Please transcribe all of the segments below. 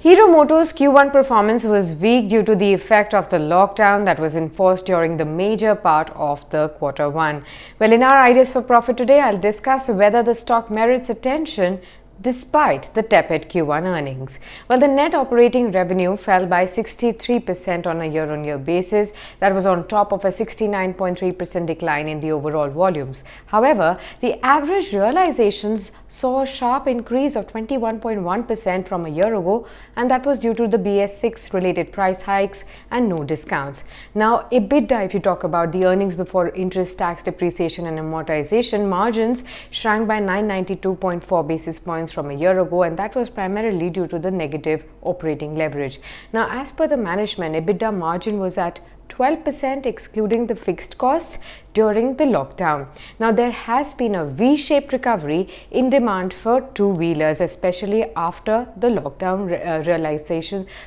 Hero Moto's Q1 performance was weak due to the effect of the lockdown that was enforced during the major part of the Q1. Well, in our ideas for profit today, I'll discuss whether the stock merits attention despite the tepid Q1 earnings. Well, the net operating revenue fell by 63% on a year-on-year basis. That was on top of a 69.3% decline in the overall volumes. However, the average realizations saw a sharp increase of 21.1% from a year ago, and that was due to the BS6 related price hikes and no discounts. Now, EBITDA, if you talk about the earnings before interest, tax, depreciation and amortization, margins shrank by 992.4 basis points from a year ago, and that was primarily due to the negative operating leverage. Now, as per the management, EBITDA margin was at 12% excluding the fixed costs during the lockdown. Now, there has been a V-shaped recovery in demand for two-wheelers, especially after the lockdown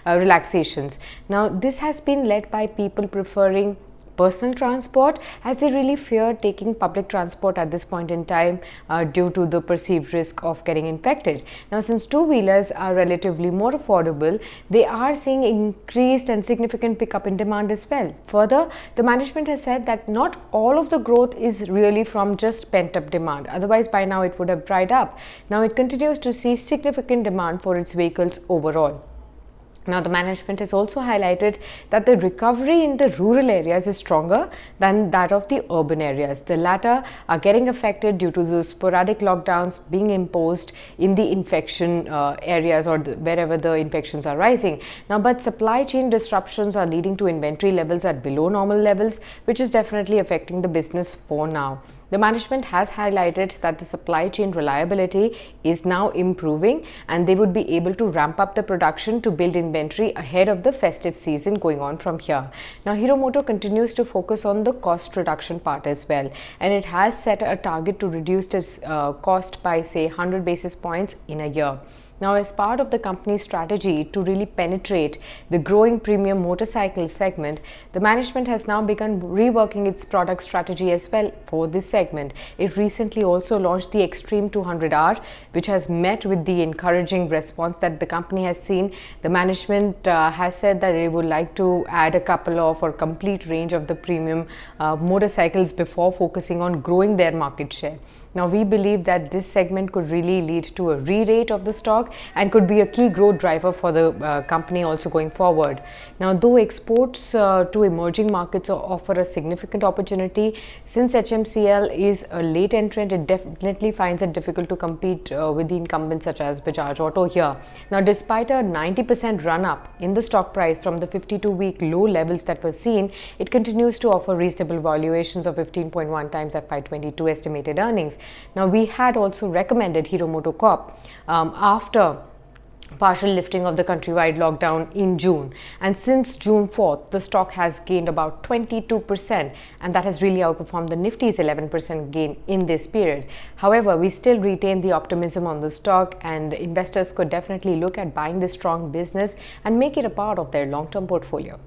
relaxations. Now, this has been led by people preferring personal transport as they really fear taking public transport at this point in time due to the perceived risk of getting infected. Now, since two-wheelers are relatively more affordable, they are seeing increased and significant pickup in demand as well. Further, the management has said that not all of the growth is really from just pent-up demand. Otherwise, by now it would have dried up. Now, it continues to see significant demand for its vehicles overall. Now, the management has also highlighted that the recovery in the rural areas is stronger than that of the urban areas. The latter are getting affected due to the sporadic lockdowns being imposed in the infection areas or wherever the infections are rising. Now, but supply chain disruptions are leading to inventory levels at below normal levels, which is definitely affecting the business for now. The management has highlighted that the supply chain reliability is now improving and they would be able to ramp up the production to build inventory ahead of the festive season going on from here. Now, Hero Moto continues to focus on the cost reduction part as well, and it has set a target to reduce its cost by say 100 basis points in a year. Now, as part of the company's strategy to really penetrate the growing premium motorcycle segment, the management has now begun reworking its product strategy as well for this segment. It recently also launched the Xtreme 200R, which has met with the encouraging response that the company has seen. The management has said that they would like to add a couple of or complete range of the premium motorcycles before focusing on growing their market share. Now, we believe that this segment could really lead to a re-rate of the stock and could be a key growth driver for the company also going forward. Now, though exports to emerging markets offer a significant opportunity, since HMCL is a late entrant, it definitely finds it difficult to compete with the incumbents such as Bajaj Auto here. Now, despite a 90% run-up in the stock price from the 52-week low levels that were seen, it continues to offer reasonable valuations of 15.1 times FY22 estimated earnings. Now, we had also recommended Hero MotoCorp after partial lifting of the countrywide lockdown in June, and since June 4th the stock has gained about 22%, and that has really outperformed the Nifty's 11% gain in this period. However, we still retain the optimism on the stock, and investors could definitely look at buying this strong business and make it a part of their long-term portfolio.